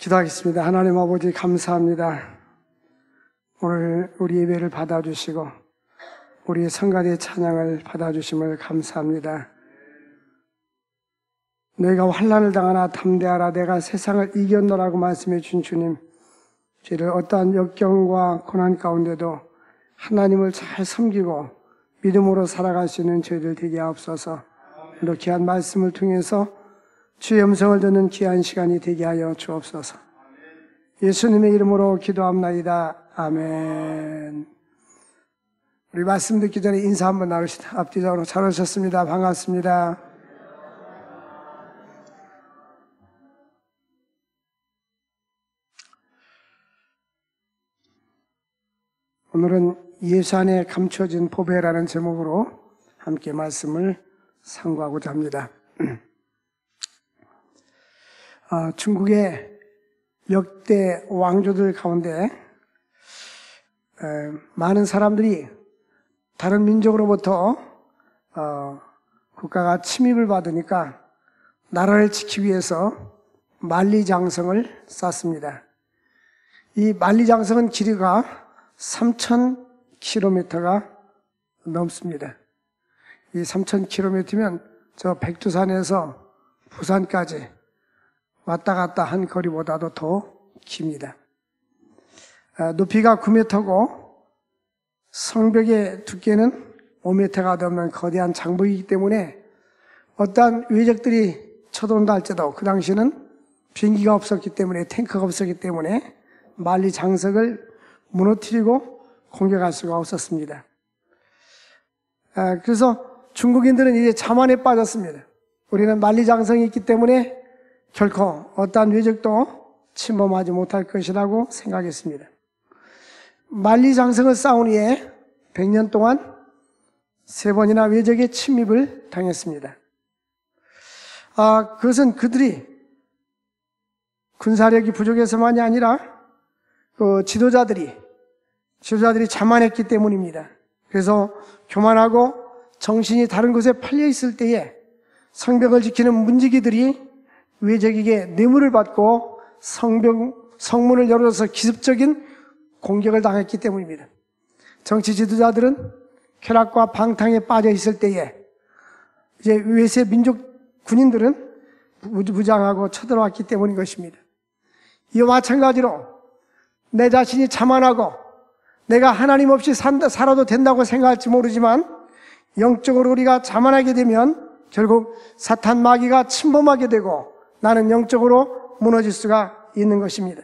기도하겠습니다. 하나님 아버지 감사합니다. 오늘 우리 예배를 받아주시고 우리 성가대의 찬양을 받아주심을 감사합니다. 너희가 환난을 당하나 담대하라, 내가 세상을 이겼노라고 말씀해 주신 주님, 저희를 어떠한 역경과 고난 가운데도 하나님을 잘 섬기고 믿음으로 살아갈 수 있는 저희들 되게 하옵소서. 또 귀한 말씀을 통해서 주의 음성을 듣는 귀한 시간이 되게 하여 주옵소서. 예수님의 이름으로 기도합나이다. 아멘. 우리 말씀 듣기 전에 인사 한번 나누시다. 앞뒤적으로 잘 오셨습니다. 반갑습니다. 오늘은 예수 안에 감춰진 보배라는 제목으로 함께 말씀을 상고하고자 합니다. 중국의 역대 왕조들 가운데 많은 사람들이 다른 민족으로부터 국가가 침입을 받으니까 나라를 지키기 위해서 만리장성을 쌓습니다. 이 만리장성은 길이가 3,000km가 넘습니다. 이 3,000km면 저 백두산에서 부산까지 왔다 갔다 한 거리보다도 더 깁니다. 높이가 9m고 성벽의 두께는 5m가 넘는 거대한 장벽이기 때문에 어떠한 외적들이 쳐들어온다 할지라도 그 당시에는 비행기가 없었기 때문에, 탱크가 없었기 때문에 만리장성을 무너뜨리고 공격할 수가 없었습니다. 그래서 중국인들은 이제 자만에 빠졌습니다. 우리는 만리장성이 있기 때문에 결코 어떠한 외적도 침범하지 못할 것이라고 생각했습니다. 만리장성을 쌓은 후에 100년 동안 3번이나 외적의 침입을 당했습니다. 그것은 그들이 군사력이 부족해서만이 아니라 지도자들이 자만했기 때문입니다. 그래서 교만하고 정신이 다른 곳에 팔려 있을 때에 성벽을 지키는 문지기들이 외적에게 뇌물을 받고 성문을 열어서 기습적인 공격을 당했기 때문입니다. 정치 지도자들은 쾌락과 방탕에 빠져 있을 때에 이제 외세 민족 군인들은 무장하고 쳐들어왔기 때문인 것입니다. 이와 마찬가지로 내 자신이 자만하고 내가 하나님 없이 살아도 된다고 생각할지 모르지만 영적으로 우리가 자만하게 되면 결국 사탄 마귀가 침범하게 되고 나는 영적으로 무너질 수가 있는 것입니다.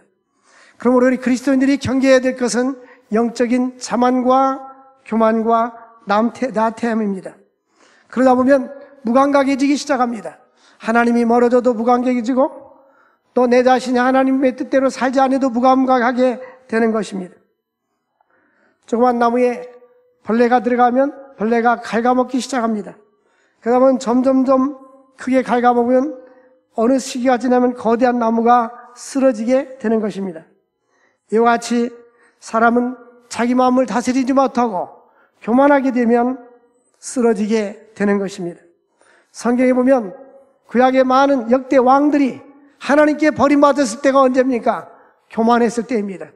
그러므로 우리 그리스도인들이 경계해야 될 것은 영적인 자만과 교만과 나태함입니다. 그러다 보면 무감각해지기 시작합니다. 하나님이 멀어져도 무감각해지고 또 내 자신이 하나님의 뜻대로 살지 않아도 무감각하게 되는 것입니다. 조그만 나무에 벌레가 들어가면 벌레가 갉아먹기 시작합니다. 그러다 보면 점점점 크게 갉아먹으면 어느 시기가 지나면 거대한 나무가 쓰러지게 되는 것입니다. 이와 같이 사람은 자기 마음을 다스리지 못하고 교만하게 되면 쓰러지게 되는 것입니다. 성경에 보면 구약의 많은 역대 왕들이 하나님께 버림받았을 때가 언제입니까? 교만했을 때입니다.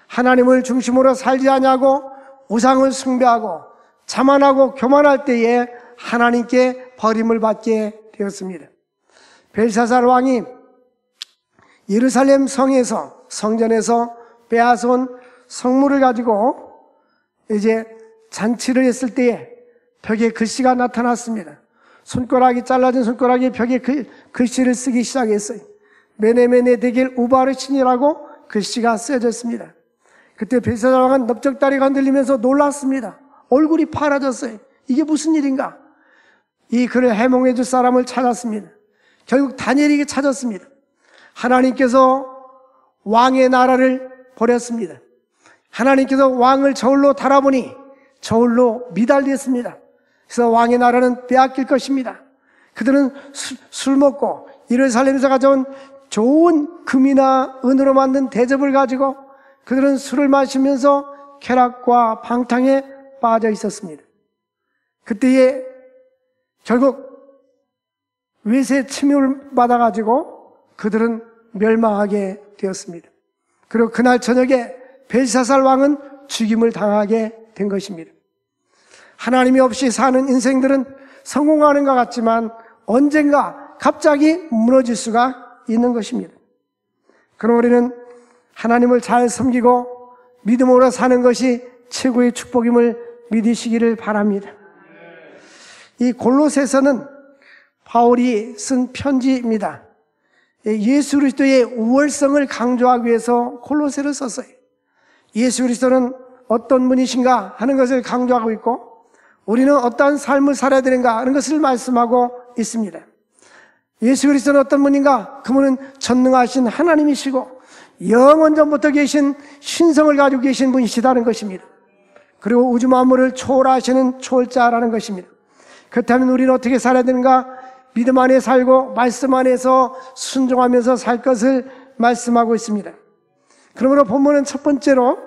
하나님을 중심으로 살지 않냐고 우상을 숭배하고 자만하고 교만할 때에 하나님께 버림을 받게 되었습니다. 벨사살 왕이 예루살렘 성전에서 빼앗아온 성물을 가지고 이제 잔치를 했을 때에 벽에 글씨가 나타났습니다. 손가락이 잘라진 손가락이 벽에 글씨를 쓰기 시작했어요. 메네메네 데겔 우바르신이라고 글씨가 쓰여졌습니다. 그때 벨사살 왕은 넓적다리가 흔들리면서 놀랐습니다. 얼굴이 파라졌어요. 이게 무슨 일인가? 이 글을 해몽해 줄 사람을 찾았습니다. 결국 다니엘에게 찾았습니다. 하나님께서 왕의 나라를 버렸습니다. 하나님께서 왕을 저울로 달아보니 저울로 미달리었습니다. 그래서 왕의 나라는 빼앗길 것입니다. 그들은 술 먹고 예루살렘에서 가져온 좋은 금이나 은으로 만든 대접을 가지고 그들은 술을 마시면서 쾌락과 방탕에 빠져 있었습니다. 그때에 결국 외세 침입을 받아가지고 그들은 멸망하게 되었습니다. 그리고 그날 저녁에 벨사살 왕은 죽임을 당하게 된 것입니다. 하나님이 없이 사는 인생들은 성공하는 것 같지만 언젠가 갑자기 무너질 수가 있는 것입니다. 그럼 우리는 하나님을 잘 섬기고 믿음으로 사는 것이 최고의 축복임을 믿으시기를 바랍니다. 이 골로새서는 바울이 쓴 편지입니다. 예수 그리스도의 우월성을 강조하기 위해서 골로새를 썼어요. 예수 그리스도는 어떤 분이신가 하는 것을 강조하고 있고 우리는 어떠한 삶을 살아야 되는가 하는 것을 말씀하고 있습니다. 예수 그리스도는 어떤 분인가? 그분은 전능하신 하나님이시고 영원 전부터 계신 신성을 가지고 계신 분이시다는 것입니다. 그리고 우주 만물을 초월하시는 초월자라는 것입니다. 그렇다면 우리는 어떻게 살아야 되는가? 믿음 안에 살고 말씀 안에서 순종하면서 살 것을 말씀하고 있습니다. 그러므로 본문은 첫 번째로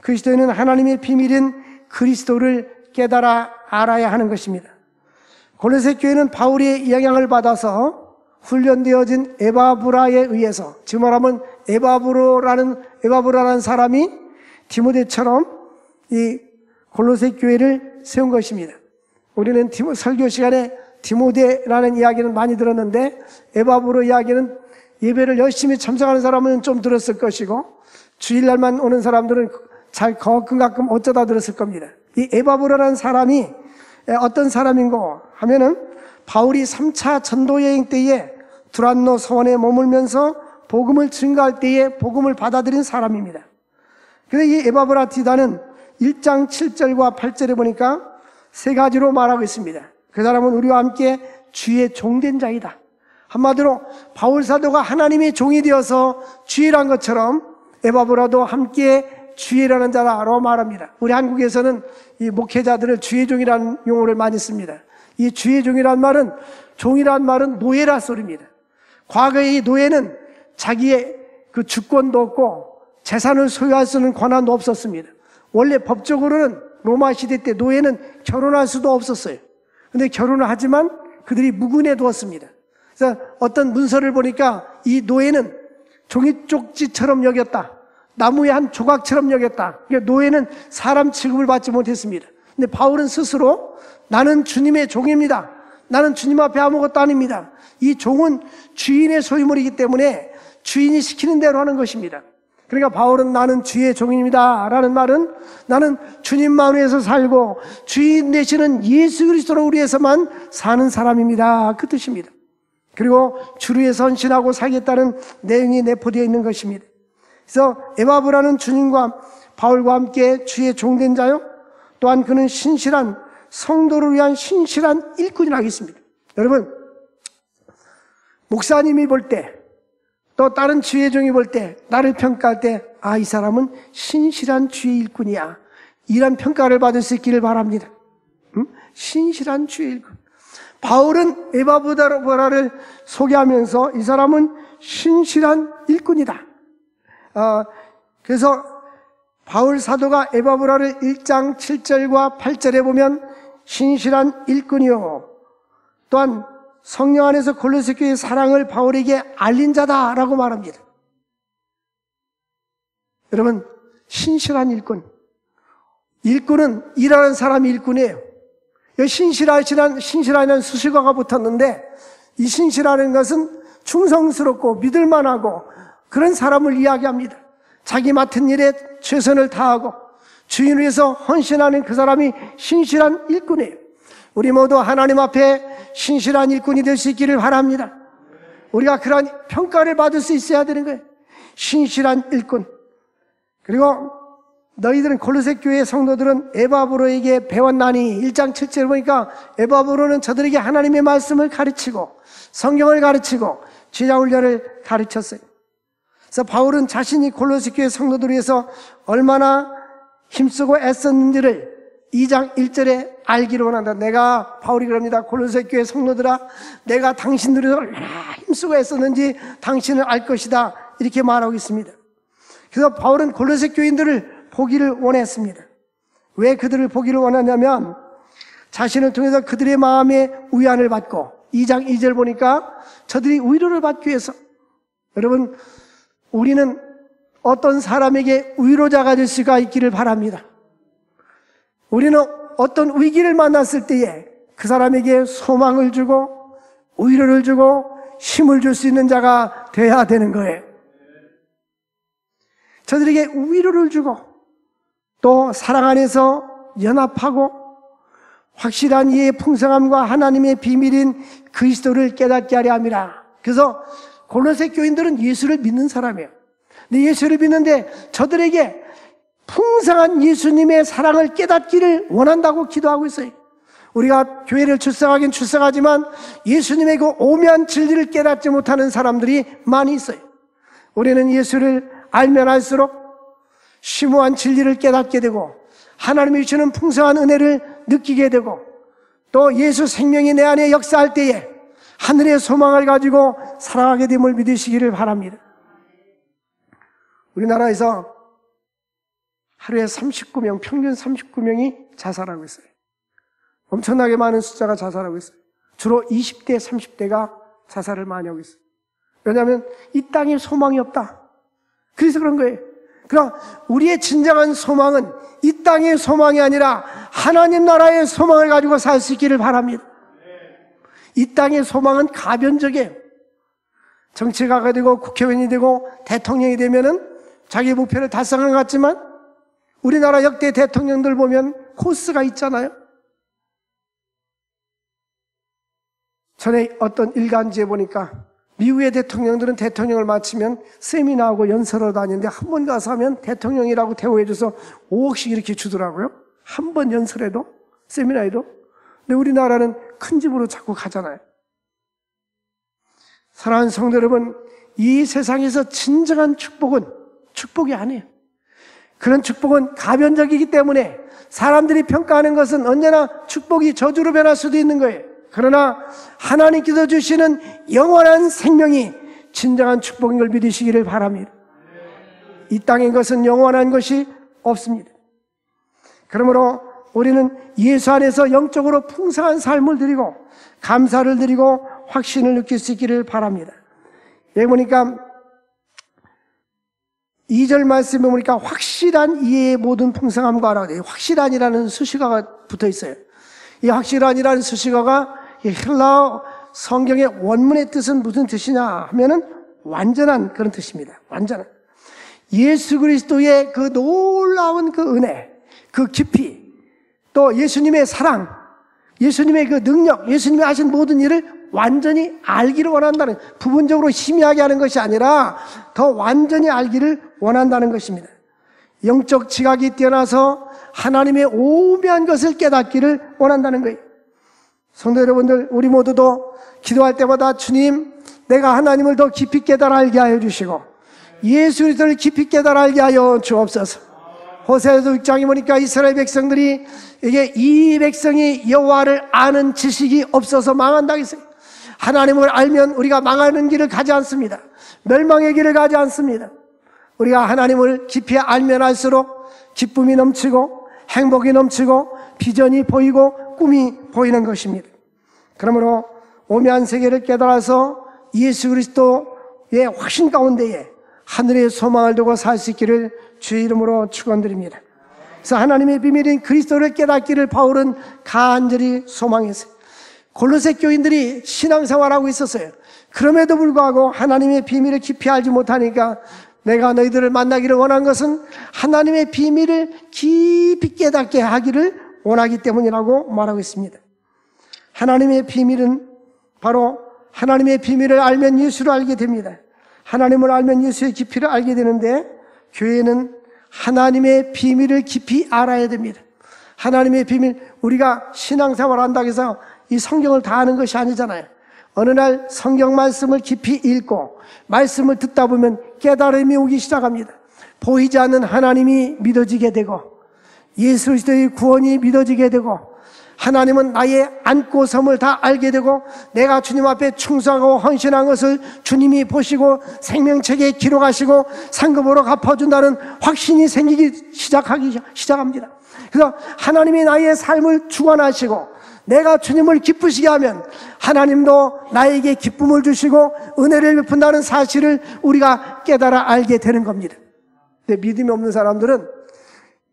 그리스도인은 하나님의 비밀인 그리스도를 깨달아 알아야 하는 것입니다. 골로새 교회는 바울의 영향을 받아서 훈련되어진 에바브라에 의해서, 지금 말하면 에바브라라는 사람이 디모데처럼 이 골로새 교회를 세운 것입니다. 우리는 설교 시간에 디모데라는 이야기는 많이 들었는데 에바브로 이야기는 예배를 열심히 참석하는 사람은 좀 들었을 것이고 주일날만 오는 사람들은 잘 가끔 어쩌다 들었을 겁니다. 이 에바브로라는 사람이 어떤 사람인고 하면은 바울이 3차 전도여행 때에 두란노 서원에 머물면서 복음을 증거할 때에 복음을 받아들인 사람입니다. 그래서 이 에바브라티다는 1장 7절과 8절에 보니까 세 가지로 말하고 있습니다. 그 사람은 우리와 함께 주의 종된 자이다. 한마디로 바울 사도가 하나님의 종이 되어서 주의란 것처럼 에바브라도 함께 주의라는 자라고 말합니다. 우리 한국에서는 이 목회자들을 주의 종이라는 용어를 많이 씁니다. 이 주의 종이란 말은, 종이란 말은 노예라 소리입니다. 과거의 이 노예는 자기의 그 주권도 없고 재산을 소유할 수 있는 권한도 없었습니다. 원래 법적으로는 로마 시대 때 노예는 결혼할 수도 없었어요. 근데 결혼을 하지만 그들이 무근해 두었습니다. 그래서 어떤 문서를 보니까 이 노예는 종이쪽지처럼 여겼다. 나무의 한 조각처럼 여겼다. 그러니까 노예는 사람 취급을 받지 못했습니다. 근데 바울은 스스로 나는 주님의 종입니다. 나는 주님 앞에 아무것도 아닙니다. 이 종은 주인의 소유물이기 때문에 주인이 시키는 대로 하는 것입니다. 그러니까 바울은 나는 주의 종입니다 라는 말은 나는 주님만 위해서 살고 주인 되시는 예수 그리스도를 위해서만 사는 사람입니다, 그 뜻입니다. 그리고 주를 위해서 헌신하고 살겠다는 내용이 내포되어 있는 것입니다. 그래서 에바브라는 주님과 바울과 함께 주의 종된 자요, 또한 그는 신실한 성도를 위한 신실한 일꾼이라고 했습니다. 여러분, 목사님이 볼 때, 또 다른 주의 종이 볼 때, 나를 평가할 때, 이 사람은 신실한 주의 일꾼이야, 이런 평가를 받을 수 있기를 바랍니다. 신실한 주의 일꾼. 바울은 에바브라를 소개하면서 이 사람은 신실한 일꾼이다. 그래서 바울 사도가 에바브라를 1장 7절과 8절에 보면 신실한 일꾼이요, 또한 성령 안에서 골로새 교회의 사랑을 바울에게 알린 자다라고 말합니다. 여러분, 신실한 일꾼. 일꾼은 일하는 사람이 일꾼이에요. 신실하는 수식어가 붙었는데 이 신실하는 것은 충성스럽고 믿을만하고 그런 사람을 이야기합니다. 자기 맡은 일에 최선을 다하고 주인을 위해서 헌신하는 그 사람이 신실한 일꾼이에요. 우리 모두 하나님 앞에 신실한 일꾼이 될 수 있기를 바랍니다. 우리가 그런 평가를 받을 수 있어야 되는 거예요. 신실한 일꾼. 그리고 너희들은 골로새 교회 성도들은 에바브로에게 배웠나니 1장 7절 보니까 에바브로는 저들에게 하나님의 말씀을 가르치고 성경을 가르치고 제자훈련을 가르쳤어요. 그래서 바울은 자신이 골로새 교회 성도들을 위해서 얼마나 힘쓰고 애썼는지를 2장 1절에 알기를 원한다. 내가, 바울이 그럽니다. 골로새 교회 성도들아, 내가 당신들이 얼마나 힘쓰고 애썼는지 당신을 알 것이다, 이렇게 말하고 있습니다. 그래서 바울은 골로새 교인들을 보기를 원했습니다. 왜 그들을 보기를 원하냐면 자신을 통해서 그들의 마음에 위안을 받고, 2장 2절 보니까 저들이 위로를 받기 위해서. 여러분, 우리는 어떤 사람에게 위로자가 될 수가 있기를 바랍니다. 우리는 어떤 위기를 만났을 때에 그 사람에게 소망을 주고 위로를 주고 힘을 줄 수 있는 자가 되어야 되는 거예요. 저들에게 위로를 주고 또 사랑 안에서 연합하고 확실한 이의 풍성함과 하나님의 비밀인 그리스도를 깨닫게 하려 함이라. 그래서 골로새 교인들은 예수를 믿는 사람이에요. 근데 예수를 믿는데 저들에게 풍성한 예수님의 사랑을 깨닫기를 원한다고 기도하고 있어요. 우리가 교회를 출석하긴 출석하지만 예수님의 그 오묘한 진리를 깨닫지 못하는 사람들이 많이 있어요. 우리는 예수를 알면 알수록 심오한 진리를 깨닫게 되고 하나님이 주시는 풍성한 은혜를 느끼게 되고 또 예수 생명이 내 안에 역사할 때에 하늘의 소망을 가지고 살아가게 됨을 믿으시기를 바랍니다. 우리나라에서 하루에 39명, 평균 39명이 자살하고 있어요. 엄청나게 많은 숫자가 자살하고 있어요. 주로 20대, 30대가 자살을 많이 하고 있어요. 왜냐하면 이 땅에 소망이 없다. 그래서 그런 거예요. 그럼 우리의 진정한 소망은 이 땅의 소망이 아니라 하나님 나라의 소망을 가지고 살 수 있기를 바랍니다. 이 땅의 소망은 가변적이에요. 정치가가 되고 국회의원이 되고 대통령이 되면은 자기 목표를 달성한 것 같지만 우리나라 역대 대통령들 보면 코스가 있잖아요. 전에 어떤 일간지에 보니까 미국의 대통령들은 대통령을 마치면 세미나하고 연설을 다니는데 한 번 가서 하면 대통령이라고 대우해줘서 5억씩 이렇게 주더라고요. 한 번 연설해도, 세미나에도. 근데 우리나라는 큰 집으로 자꾸 가잖아요. 사랑하는 성도 여러분, 이 세상에서 진정한 축복은 축복이 아니에요. 그런 축복은 가변적이기 때문에 사람들이 평가하는 것은 언제나 축복이 저주로 변할 수도 있는 거예요. 그러나 하나님께서 주시는 영원한 생명이 진정한 축복인 걸 믿으시기를 바랍니다. 이 땅의 것은 영원한 것이 없습니다. 그러므로 우리는 예수 안에서 영적으로 풍성한 삶을 드리고 감사를 드리고 확신을 느낄 수 있기를 바랍니다. 여기 보니까 2절 말씀에 보니까 확실한 이해의 모든 풍성함과 알아야 돼요. 확실한이라는 수식어가 붙어 있어요. 이 확실한이라는 수식어가 헬라어 성경의 원문의 뜻은 무슨 뜻이냐 하면은 완전한 그런 뜻입니다. 완전한. 예수 그리스도의 그 놀라운 그 은혜, 그 깊이, 또 예수님의 사랑, 예수님의 그 능력, 예수님이 하신 모든 일을 완전히 알기를 원한다는, 부분적으로 희미하게 하는 것이 아니라 더 완전히 알기를 원한다는 것입니다. 영적 지각이 뛰어나서 하나님의 오묘한 것을 깨닫기를 원한다는 거예요. 성도 여러분들, 우리 모두도 기도할 때마다 주님, 내가 하나님을 더 깊이 깨달아 알게 하여 주시고 예수 그리스도를 깊이 깨달아 알게 하여 주옵소서. 호세아서 6장에 보니까 이스라엘 백성들이 이게 이 백성이 여호와를 아는 지식이 없어서 망한다고 했어요. 하나님을 알면 우리가 망하는 길을 가지 않습니다. 멸망의 길을 가지 않습니다. 우리가 하나님을 깊이 알면 알수록 기쁨이 넘치고 행복이 넘치고 비전이 보이고 꿈이 보이는 것입니다. 그러므로 오묘한 세계를 깨달아서 예수 그리스도의 확신 가운데에 하늘의 소망을 두고 살 수 있기를 주의 이름으로 축원드립니다. 그래서 하나님의 비밀인 그리스도를 깨닫기를 바울은 간절히 소망했어요. 골로새 교인들이 신앙생활하고 있었어요. 그럼에도 불구하고 하나님의 비밀을 깊이 알지 못하니까 내가 너희들을 만나기를 원한 것은 하나님의 비밀을 깊이 깨닫게 하기를 원하기 때문이라고 말하고 있습니다. 하나님의 비밀은 바로 하나님의 비밀을 알면 예수를 알게 됩니다. 하나님을 알면 예수의 깊이를 알게 되는데 교회는 하나님의 비밀을 깊이 알아야 됩니다. 하나님의 비밀, 우리가 신앙생활을 한다고 해서 이 성경을 다 아는 것이 아니잖아요. 어느 날 성경 말씀을 깊이 읽고 말씀을 듣다 보면 깨달음이 오기 시작합니다. 보이지 않는 하나님이 믿어지게 되고 예수 그리스도의 구원이 믿어지게 되고 하나님은 나의 안고 섬을 다 알게 되고 내가 주님 앞에 충성하고 헌신한 것을 주님이 보시고 생명책에 기록하시고 상급으로 갚아준다는 확신이 생기기 시작합니다. 그래서 하나님이 나의 삶을 주관하시고 내가 주님을 기쁘시게 하면 하나님도 나에게 기쁨을 주시고 은혜를 베푼다는 사실을 우리가 깨달아 알게 되는 겁니다. 근데 믿음이 없는 사람들은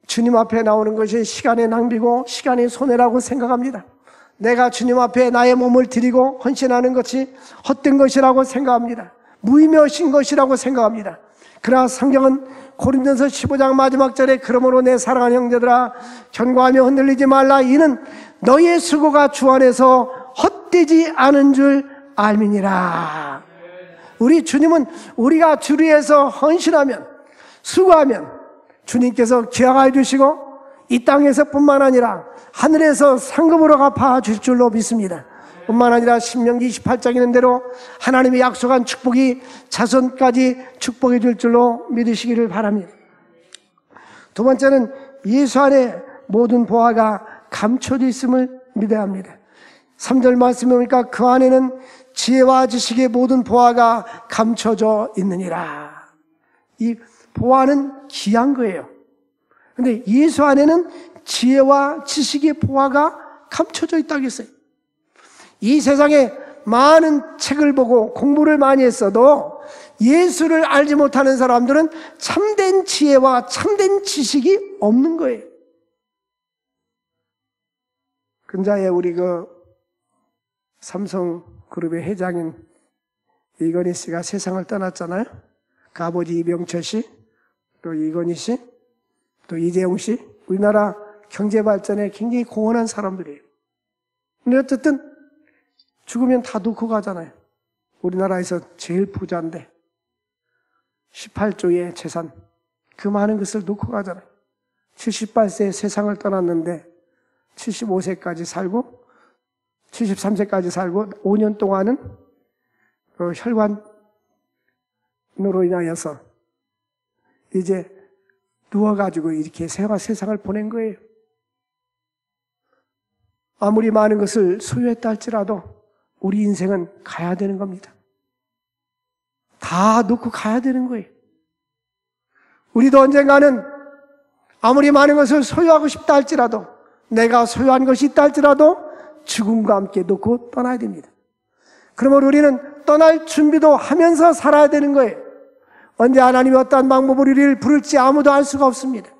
주님 앞에 나오는 것이 시간의 낭비고 시간의 손해라고 생각합니다. 내가 주님 앞에 나의 몸을 드리고 헌신하는 것이 헛된 것이라고 생각합니다. 무의미하신 것이라고 생각합니다. 그러나 성경은 고린도서 15장 마지막 절에 그러므로 내 사랑하는 형제들아 견고하며 흔들리지 말라. 이는 너의 수고가 주 안에서 헛되지 않은 줄 알미니라. 우리 주님은 우리가 주를 위해서 헌신하면, 수고하면 주님께서 기억해 주시고 이 땅에서 뿐만 아니라 하늘에서 상급으로 갚아 주실 줄로 믿습니다. 뿐만 아니라 신명기 28장에 있는 대로 하나님이 약속한 축복이 자손까지 축복해 줄 줄로 믿으시기를 바랍니다. 두 번째는 예수 안에 모든 보화가 감춰져 있음을 믿어야 합니다. 3절 말씀에 보니까 그 안에는 지혜와 지식의 모든 보화가 감춰져 있느니라. 이 보화는 귀한 거예요. 근데 예수 안에는 지혜와 지식의 보화가 감춰져 있다고 했어요. 이 세상에 많은 책을 보고 공부를 많이 했어도 예수를 알지 못하는 사람들은 참된 지혜와 참된 지식이 없는 거예요. 근자에 우리 삼성그룹의 회장인 이건희 씨가 세상을 떠났잖아요. 그 아버지 이병철 씨, 또 이건희 씨, 또 이재용 씨, 우리나라 경제 발전에 굉장히 공헌한 사람들이에요. 근데 어쨌든 죽으면 다 놓고 가잖아요. 우리나라에서 제일 부자인데 18조의 재산, 그 많은 것을 놓고 가잖아요. 78세에 세상을 떠났는데 75세까지 살고 73세까지 살고 5년 동안은 혈관으로 인하여서 이제 누워가지고 이렇게 세상을 보낸 거예요. 아무리 많은 것을 소유했다 할지라도 우리 인생은 가야 되는 겁니다. 다 놓고 가야 되는 거예요. 우리도 언젠가는 아무리 많은 것을 소유하고 싶다 할지라도, 내가 소유한 것이 있다 할지라도 죽음과 함께 놓고 떠나야 됩니다. 그러므로 우리는 떠날 준비도 하면서 살아야 되는 거예요. 언제 하나님이 어떠한 방법으로 우리를 부를지 아무도 알 수가 없습니다.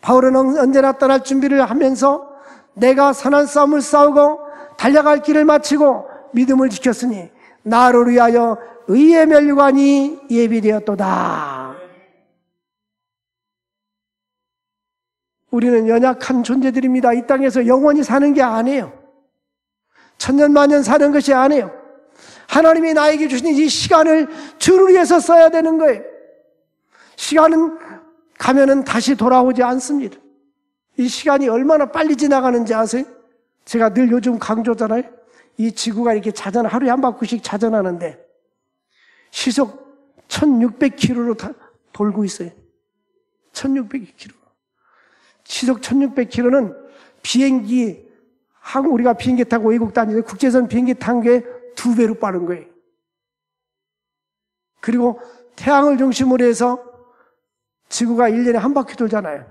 바울은 언제나 떠날 준비를 하면서 내가 선한 싸움을 싸우고 달려갈 길을 마치고 믿음을 지켰으니 나를 위하여 의의 면류관이 예비되었도다. 우리는 연약한 존재들입니다. 이 땅에서 영원히 사는 게 아니에요. 천년만년 사는 것이 아니에요. 하나님이 나에게 주신 이 시간을 주를 위해서 써야 되는 거예요. 시간은 가면은 다시 돌아오지 않습니다. 이 시간이 얼마나 빨리 지나가는지 아세요? 제가 늘 요즘 강조잖아요. 이 지구가 이렇게 하루에 한 바퀴씩 자전하는데 시속 1600km로 돌고 있어요. 1600km. 시속 1600km는 비행기, 우리가 비행기 타고 외국 다니는데 국제선 비행기 탄 게 2배로 빠른 거예요. 그리고 태양을 중심으로 해서 지구가 1년에 한 바퀴 돌잖아요.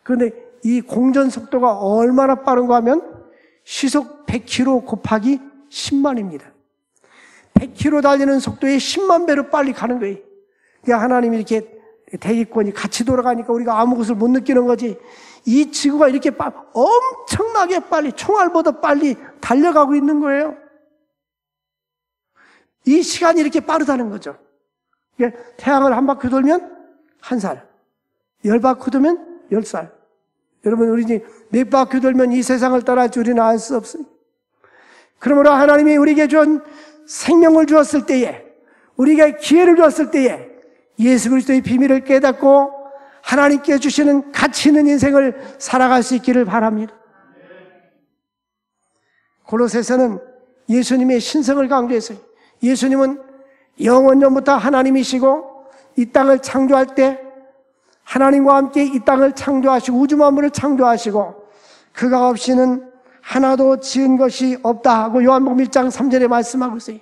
그런데 이 공전 속도가 얼마나 빠른가 하면 시속 100km 곱하기 10만입니다. 100km 달리는 속도에 10만 배로 빨리 가는 거예요. 그러니까 하나님이 이렇게 대기권이 같이 돌아가니까 우리가 아무 것을 못 느끼는 거지. 이 지구가 이렇게 엄청나게 빨리, 총알보다 빨리 달려가고 있는 거예요. 이 시간이 이렇게 빠르다는 거죠. 그러니까 태양을 한 바퀴 돌면 1살, 10바퀴 돌면 10살. 여러분, 우리 이제 몇 바퀴 돌면 이 세상을 떠날지 우리는 알 수 없어요. 그러므로 하나님이 우리에게 준 생명을 주었을 때에, 우리에게 기회를 주었을 때에 예수 그리스도의 비밀을 깨닫고 하나님께 주시는 가치 있는 인생을 살아갈 수 있기를 바랍니다. 골로새서는 예수님의 신성을 강조했어요. 예수님은 영원전부터 하나님이시고 이 땅을 창조할 때 하나님과 함께 이 땅을 창조하시고 우주 만물을 창조하시고 그가 없이는 하나도 지은 것이 없다 하고 요한복음 1장 3절에 말씀하고 있어요.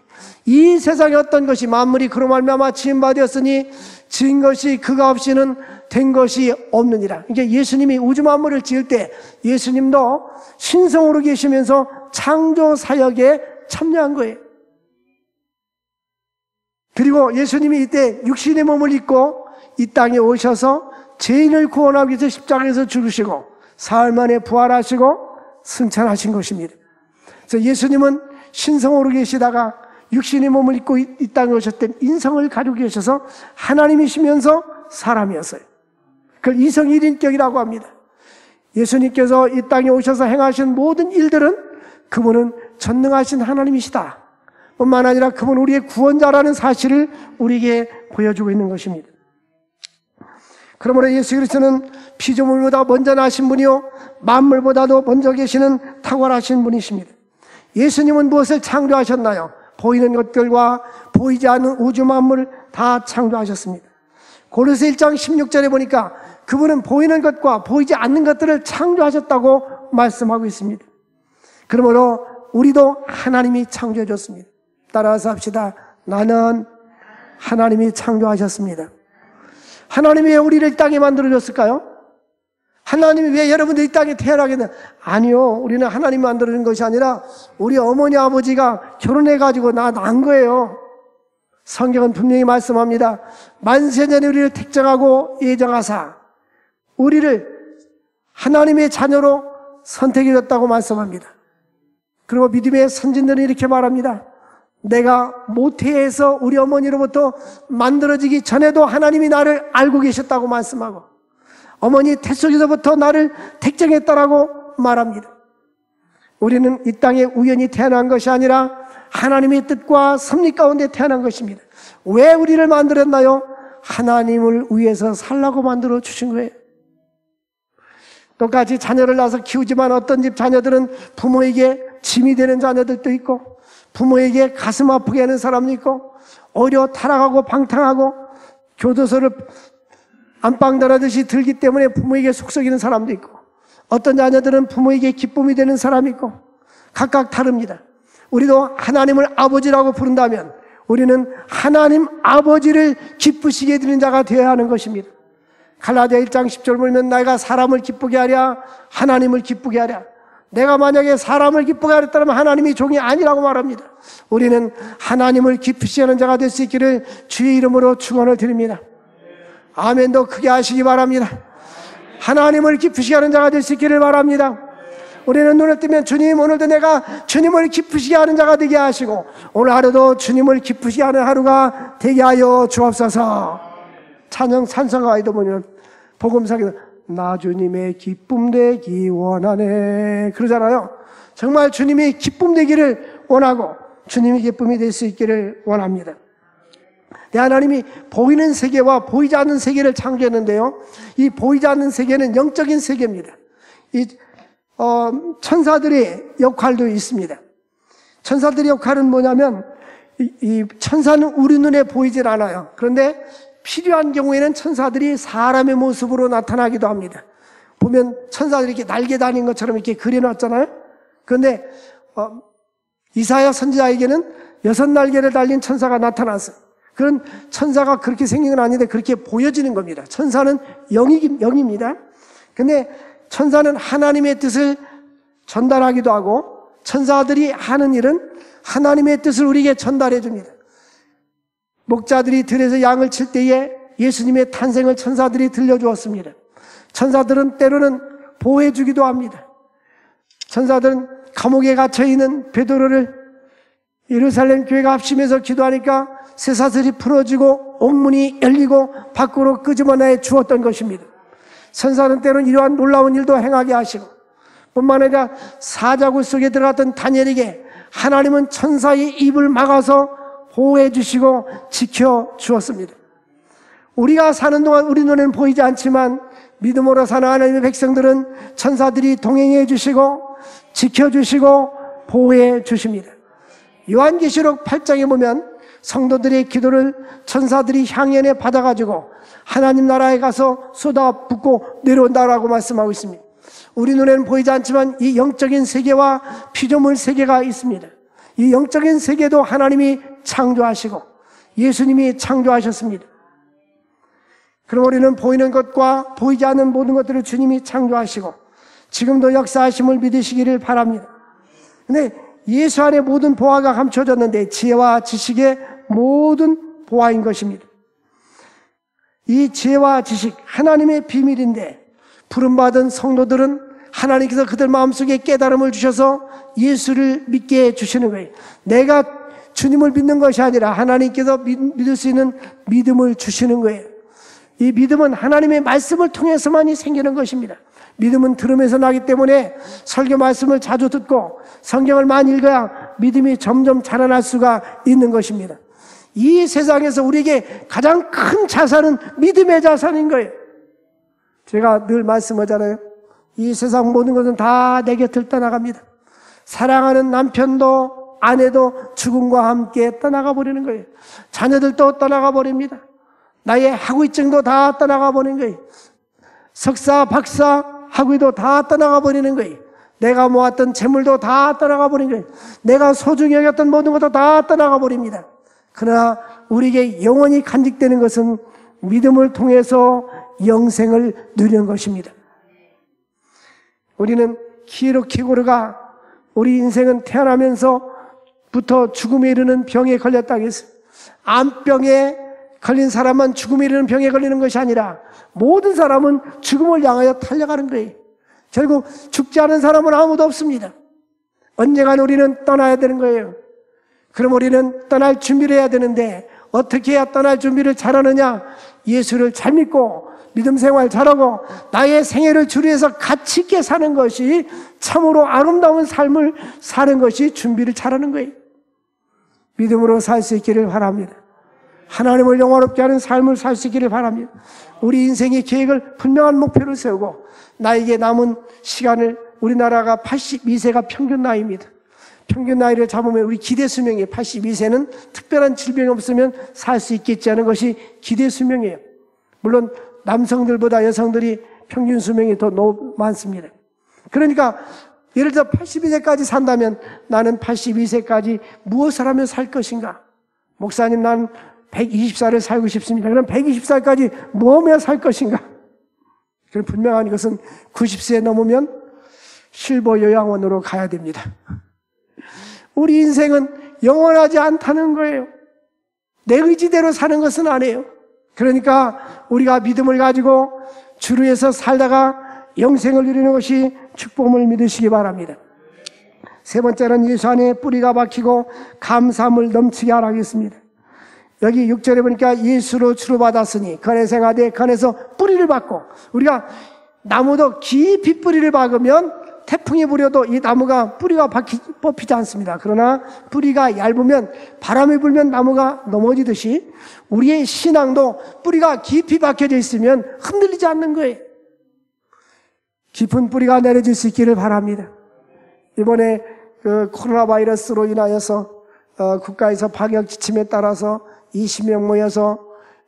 이 세상에 어떤 것이 만물이 그로 말미암아 지은 바 되었으니 지은 것이 그가 없이는 된 것이 없느니라. 이게 예수님이 우주 만물을 지을 때 예수님도 신성으로 계시면서 창조 사역에 참여한 거예요. 그리고 예수님이 이때 육신의 몸을 입고 이 땅에 오셔서 죄인을 구원하기 위해서 십자가에서 죽으시고 사흘 만에 부활하시고 승천하신 것입니다. 그래서 예수님은 신성으로 계시다가 육신의 몸을 입고 이 땅에 오셨을 때 인성을 가지고 계셔서 하나님이시면서 사람이었어요. 그걸 이성일인격이라고 합니다. 예수님께서 이 땅에 오셔서 행하신 모든 일들은 그분은 전능하신 하나님이시다 뿐만 아니라 그분 우리의 구원자라는 사실을 우리에게 보여주고 있는 것입니다. 그러므로 예수 그리스도는 피조물보다 먼저 나신 분이요 만물보다도 먼저 계시는 탁월하신 분이십니다. 예수님은 무엇을 창조하셨나요? 보이는 것들과 보이지 않는 우주 만물을 다 창조하셨습니다. 고린도서 1장 16절에 보니까 그분은 보이는 것과 보이지 않는 것들을 창조하셨다고 말씀하고 있습니다. 그러므로 우리도 하나님이 창조해 줬습니다. 따라서 합시다. 나는 하나님이 창조하셨습니다. 하나님이 왜 우리를 이 땅에 만들어줬을까요? 하나님이 왜 여러분들 이 땅에 태어나게 됐나요? 아니요. 우리는 하나님이 만들어준 것이 아니라 우리 어머니 아버지가 결혼해가지고 낳은 거예요. 성경은 분명히 말씀합니다. 만세전에 우리를 택정하고 예정하사 우리를 하나님의 자녀로 선택해줬다고 말씀합니다. 그리고 믿음의 선진들은 이렇게 말합니다. 내가 모태에서 우리 어머니로부터 만들어지기 전에도 하나님이 나를 알고 계셨다고 말씀하고 어머니 태 속에서부터 나를 택정했다라고 말합니다. 우리는 이 땅에 우연히 태어난 것이 아니라 하나님의 뜻과 섭리 가운데 태어난 것입니다. 왜 우리를 만들었나요? 하나님을 위해서 살라고 만들어 주신 거예요. 똑같이 자녀를 낳아서 키우지만 어떤 집 자녀들은 부모에게 짐이 되는 자녀들도 있고 부모에게 가슴 아프게 하는 사람도 있고 오히려 타락하고 방탕하고 교도소를 안방다라듯이 들기 때문에 부모에게 속썩이는 사람도 있고 어떤 자녀들은 부모에게 기쁨이 되는 사람이 있고 각각 다릅니다. 우리도 하나님을 아버지라고 부른다면 우리는 하나님 아버지를 기쁘시게 해드리는 자가 되어야 하는 것입니다. 갈라디아 1장 10절 보면 내가 사람을 기쁘게 하랴 하나님을 기쁘게 하랴. 내가 만약에 사람을 기쁘게 하랬다면 하나님이 종이 아니라고 말합니다. 우리는 하나님을 기쁘시게 하는 자가 될 수 있기를 주의 이름으로 축원을 드립니다. 아멘도 크게 하시기 바랍니다. 하나님을 기쁘시게 하는 자가 될 수 있기를 바랍니다. 우리는 눈을 뜨면 주님 오늘도 내가 주님을 기쁘시게 하는 자가 되게 하시고 오늘 하루도 주님을 기쁘시게 하는 하루가 되게 하여 주옵소서. 찬양 찬송가에도 보면 복음사기도 나 주님의 기쁨 되기 원하네 그러잖아요. 정말 주님이 기쁨 되기를 원하고 주님이 기쁨이 될 수 있기를 원합니다. 하나님이 보이는 세계와 보이지 않는 세계를 창조했는데요. 이 보이지 않는 세계는 영적인 세계입니다. 천사들의 역할도 있습니다. 천사들의 역할은 뭐냐면 이 천사는 우리 눈에 보이질 않아요. 그런데 필요한 경우에는 천사들이 사람의 모습으로 나타나기도 합니다. 보면 천사들이 이렇게 날개 다닌 것처럼 이렇게 그려놨잖아요. 그런데 이사야 선지자에게는 6날개를 달린 천사가 나타났어요. 그런 천사가 그렇게 생긴 건 아닌데 그렇게 보여지는 겁니다. 천사는 영입니다. 근데 천사는 하나님의 뜻을 전달하기도 하고 천사들이 하는 일은 하나님의 뜻을 우리에게 전달해 줍니다. 목자들이 들에서 양을 칠 때에 예수님의 탄생을 천사들이 들려주었습니다. 천사들은 때로는 보호해 주기도 합니다. 천사들은 감옥에 갇혀있는 베드로를 예루살렘 교회가 합심해서 기도하니까 쇠사슬이 풀어지고 옥문이 열리고 밖으로 끄집어내 주었던 것입니다. 천사는 때로는 이러한 놀라운 일도 행하게 하시고 뿐만 아니라 사자굴 속에 들어갔던 다니엘에게 하나님은 천사의 입을 막아서 보호해 주시고 지켜 주었습니다. 우리가 사는 동안 우리 눈에는 보이지 않지만 믿음으로 사는 하나님의 백성들은 천사들이 동행해 주시고 지켜 주시고 보호해 주십니다. 요한계시록 8장에 보면 성도들의 기도를 천사들이 향연에 받아가지고 하나님 나라에 가서 쏟아붓고 내려온다라고 말씀하고 있습니다. 우리 눈에는 보이지 않지만 이 영적인 세계와 피조물 세계가 있습니다. 이 영적인 세계도 하나님이 창조하시고 예수님이 창조하셨습니다. 그럼 우리는 보이는 것과 보이지 않는 모든 것들을 주님이 창조하시고 지금도 역사하심을 믿으시기를 바랍니다. 근데 예수 안에 모든 보화가 감춰졌는데 지혜와 지식의 모든 보화인 것입니다. 이 지혜와 지식, 하나님의 비밀인데 부름받은 성도들은 하나님께서 그들 마음속에 깨달음을 주셔서 예수를 믿게 해주시는 거예요. 내가 주님을 믿는 것이 아니라 하나님께서 믿을 수 있는 믿음을 주시는 거예요. 이 믿음은 하나님의 말씀을 통해서만이 생기는 것입니다. 믿음은 들음에서 나기 때문에 설교 말씀을 자주 듣고 성경을 많이 읽어야 믿음이 점점 자라날 수가 있는 것입니다. 이 세상에서 우리에게 가장 큰 자산은 믿음의 자산인 거예요. 제가 늘 말씀하잖아요. 이 세상 모든 것은 다 내 곁을 떠나갑니다. 사랑하는 남편도 아내도 죽음과 함께 떠나가 버리는 거예요. 자녀들도 떠나가 버립니다. 나의 학위증도 다 떠나가 버리는 거예요. 석사, 박사, 학위도 다 떠나가 버리는 거예요. 내가 모았던 재물도 다 떠나가 버리는 거예요. 내가 소중히 여겼던 모든 것도 다 떠나가 버립니다. 그러나 우리에게 영원히 간직되는 것은 믿음을 통해서 영생을 누리는 것입니다. 우리는 키르케고르가 우리 인생은 태어나면서부터 죽음에 이르는 병에 걸렸다고 했어요. 암병에 걸린 사람만 죽음에 이르는 병에 걸리는 것이 아니라 모든 사람은 죽음을 향하여 달려가는 거예요. 결국 죽지 않은 사람은 아무도 없습니다. 언젠간 우리는 떠나야 되는 거예요. 그럼 우리는 떠날 준비를 해야 되는데 어떻게 해야 떠날 준비를 잘하느냐? 예수를 잘 믿고 믿음 생활 잘하고 나의 생애를 주를 위해서 가치 있게 사는 것이 참으로 아름다운 삶을 사는 것이 준비를 잘하는 거예요. 믿음으로 살 수 있기를 바랍니다. 하나님을 영화롭게 하는 삶을 살 수 있기를 바랍니다. 우리 인생의 계획을 분명한 목표를 세우고 나에게 남은 시간을 우리나라가 82세가 평균 나이입니다. 평균 나이를 잡으면 우리 기대 수명이에요. 82세는 특별한 질병이 없으면 살 수 있겠지 하는 것이 기대 수명이에요. 물론 남성들보다 여성들이 평균 수명이 더 많습니다. 그러니까 예를 들어 82세까지 산다면 나는 82세까지 무엇을 하며 살 것인가? 목사님, 난 120살을 살고 싶습니다. 그럼 120살까지 뭐 하며 살 것인가? 그럼 분명한 것은 90세 넘으면 실버 요양원으로 가야 됩니다. 우리 인생은 영원하지 않다는 거예요. 내 의지대로 사는 것은 아니에요. 그러니까 우리가 믿음을 가지고 주를 위해서 살다가 영생을 누리는 것이 축복을 믿으시기 바랍니다. 세 번째는 예수 안에 뿌리가 박히고 감사함을 넘치게 하라고 했습니다. 여기 6절에 보니까 예수로 주로받았으니 건에 생하되 건에서 뿌리를 박고, 우리가 나무도 깊이 뿌리를 박으면 태풍이 불어도 이 나무가 뿌리가 뽑히지 않습니다. 그러나 뿌리가 얇으면 바람이 불면 나무가 넘어지듯이 우리의 신앙도 뿌리가 깊이 박혀져 있으면 흔들리지 않는 거예요. 깊은 뿌리가 내려질 수 있기를 바랍니다. 이번에 그 코로나 바이러스로 인하여서 국가에서 방역 지침에 따라서 20명 모여서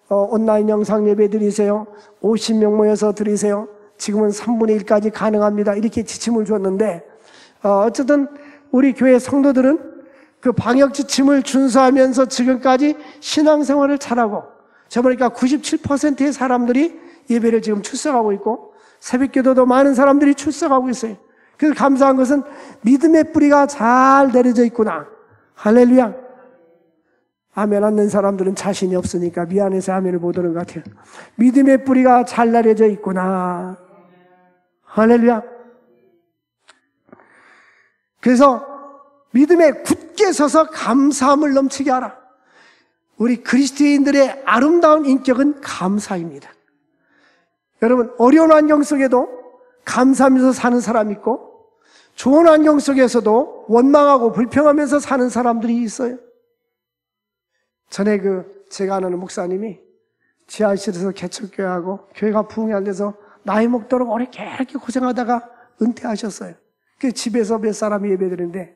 온라인 영상 예배 드리세요. 50명 모여서 드리세요. 지금은 3분의 1까지 가능합니다. 이렇게 지침을 줬는데 어쨌든 우리 교회 성도들은 그 방역 지침을 준수하면서 지금까지 신앙생활을 잘하고, 저 보니까 97%의 사람들이 예배를 지금 출석하고 있고 새벽기도도 많은 사람들이 출석하고 있어요. 그래서 감사한 것은 믿음의 뿌리가 잘 내려져 있구나. 할렐루야. 아멘 않는 사람들은 자신이 없으니까 미안해서 아멘을 못 하는 것 같아요. 믿음의 뿌리가 잘 내려져 있구나. 할렐루야. 그래서 믿음에 굳게 서서 감사함을 넘치게 하라. 우리 그리스도인들의 아름다운 인격은 감사입니다. 여러분, 어려운 환경 속에도 감사하면서 사는 사람이 있고, 좋은 환경 속에서도 원망하고 불평하면서 사는 사람들이 있어요. 전에 제가 아는 목사님이 지하실에서 개척교회하고 교회가 부흥이 안 돼서 나이 먹도록 오래게 고생하다가 은퇴하셨어요. 그 집에서 몇 사람이 예배드리는데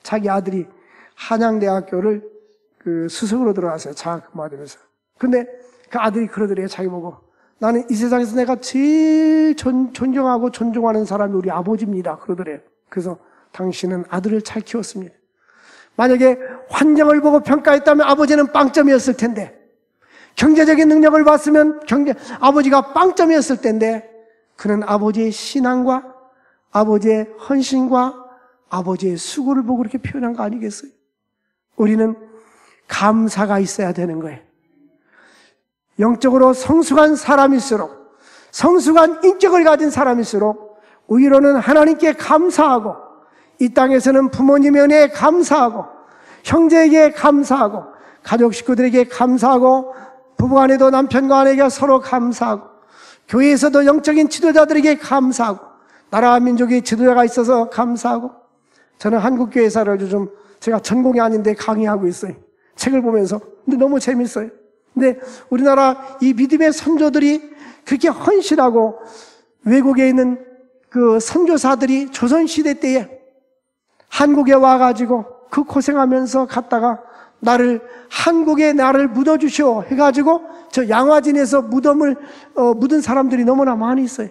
자기 아들이 한양대학교를 수석으로 들어갔어요. 장학금받으면서. 근데 그 아들이 그러더래요. 자기 보고, 나는 이 세상에서 내가 제일 존경하고 존중하는 사람이 우리 아버지입니다. 그러더래요. 그래서 당신은 아들을 잘 키웠습니다. 만약에 환경을 보고 평가했다면 아버지는 빵점이었을 텐데, 경제적인 능력을 봤으면 아버지가 빵점이었을 텐데, 그는 아버지의 신앙과 아버지의 헌신과 아버지의 수고를 보고 그렇게 표현한 거 아니겠어요? 우리는 감사가 있어야 되는 거예요. 영적으로 성숙한 사람일수록, 성숙한 인격을 가진 사람일수록 위로는 하나님께 감사하고, 이 땅에서는 부모님의 은혜에 감사하고, 형제에게 감사하고, 가족 식구들에게 감사하고, 부부간에도 남편과 아내에게 서로 감사하고, 교회에서도 영적인 지도자들에게 감사하고, 나라와 민족의 지도자가 있어서 감사하고. 저는 한국교회사를 요즘 제가 전공이 아닌데 강의하고 있어요. 책을 보면서. 근데 너무 재밌어요. 근데 우리나라 이 믿음의 선조들이 그렇게 헌신하고, 외국에 있는 그 선교사들이 조선시대 때에 한국에 와가지고 그 고생하면서 갔다가 한국에 나를 묻어주시오 해가지고 저 양화진에서 무덤을 묻은 사람들이 너무나 많이 있어요.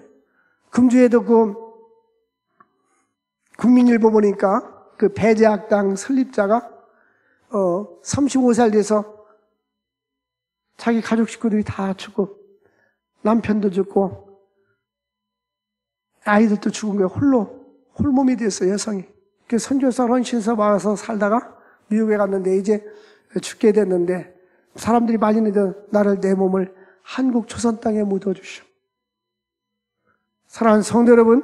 금주에도 그 국민일보 보니까 그 배제학당 설립자가 35살 돼서 자기 가족 식구들이 다 죽고 남편도 죽고 아이들도 죽은 거예요. 홀몸이 됐어요, 여성이. 그 선교사 헌신서 와서 살다가 미국에 갔는데 이제 죽게 됐는데, 사람들이 많이 나를, 내 몸을 한국 조선 땅에 묻어주시오. 사랑하는 성도 여러분,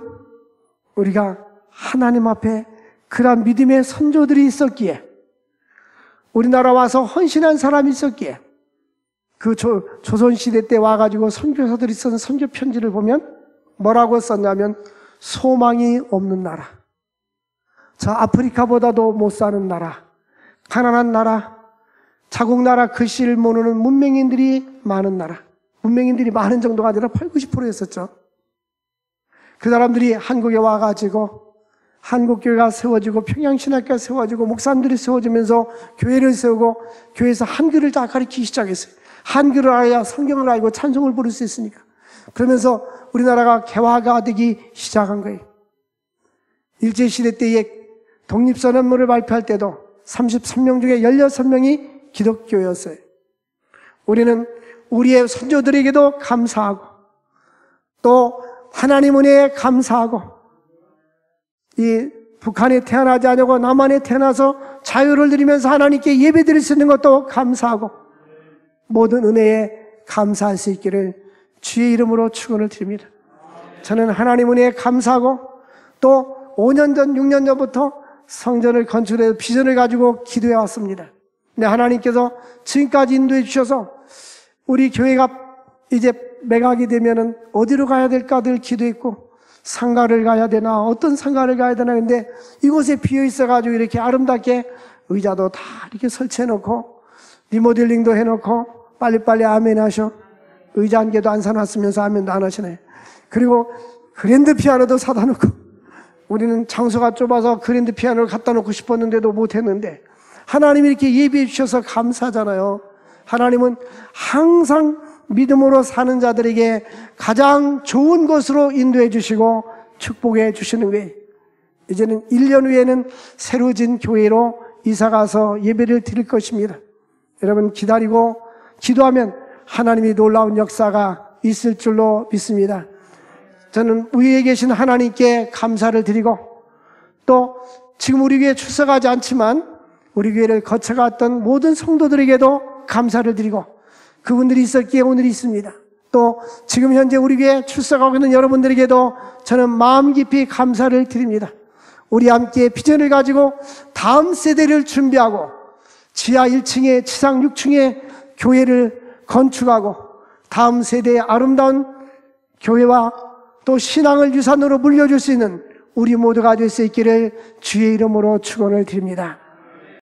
우리가 하나님 앞에 그러한 믿음의 선조들이 있었기에, 우리나라 와서 헌신한 사람이 있었기에, 그 조선시대 때 와가지고 선교사들이 쓴 선교 편지를 보면 뭐라고 썼냐면, 소망이 없는 나라, 저 아프리카보다도 못 사는 나라, 가난한 나라, 자국 나라 글씨를 모르는 문맹인들이 많은 나라. 문맹인들이 많은 정도가 아니라 80~90%였었죠. 그 사람들이 한국에 와가지고 한국교회가 세워지고 평양신학교가 세워지고 목사님들이 세워지면서 교회를 세우고, 교회에서 한글을 다 가르치기 시작했어요. 한글을 알아야 성경을 알고 찬송을 부를 수 있으니까. 그러면서 우리나라가 개화가 되기 시작한 거예요. 일제시대 때에 독립선언문을 발표할 때도 33명 중에 16명이 기독교였어요. 우리는 우리의 선조들에게도 감사하고, 또 하나님 은혜에 감사하고, 이 북한에 태어나지 않고 남한에 태어나서 자유를 누리면서 하나님께 예배드릴 수 있는 것도 감사하고, 모든 은혜에 감사할 수 있기를 주의 이름으로 축원을 드립니다. 저는 하나님 은혜에 감사하고, 또 5년 전, 6년 전부터 성전을 건축해서 비전을 가지고 기도해 왔습니다. 근데 하나님께서 지금까지 인도해 주셔서 우리 교회가 이제 매각이 되면은 어디로 가야 될까 늘 기도했고, 상가를 가야 되나, 어떤 상가를 가야 되나. 근데 이곳에 비어 있어가지고 이렇게 아름답게 의자도 다 이렇게 설치해 놓고, 리모델링도 해 놓고, 빨리빨리 아멘 하셔. 의자 한 개도 안 사놨으면서 아멘도 안 하시네. 그리고 그랜드 피아노도 사다 놓고, 우리는 장소가 좁아서 그랜드 피아노를 갖다 놓고 싶었는데도 못했는데, 하나님이 이렇게 예비해 주셔서 감사하잖아요. 하나님은 항상 믿음으로 사는 자들에게 가장 좋은 곳으로 인도해 주시고 축복해 주시는 거예요. 이제는 1년 후에는 새로 진 교회로 이사가서 예배를 드릴 것입니다. 여러분 기다리고 기도하면 하나님이 놀라운 역사가 있을 줄로 믿습니다. 저는 위에 계신 하나님께 감사를 드리고, 또 지금 우리 교회에 출석하지 않지만 우리 교회를 거쳐갔던 모든 성도들에게도 감사를 드리고, 그분들이 있었기에 오늘이 있습니다. 또 지금 현재 우리 교회에 출석하고 있는 여러분들에게도 저는 마음 깊이 감사를 드립니다. 우리 함께 비전을 가지고 다음 세대를 준비하고 지하 1층에 지상 6층에 교회를 건축하고 다음 세대의 아름다운 교회와 또 신앙을 유산으로 물려줄 수 있는 우리 모두가 될 수 있기를 주의 이름으로 축원을 드립니다.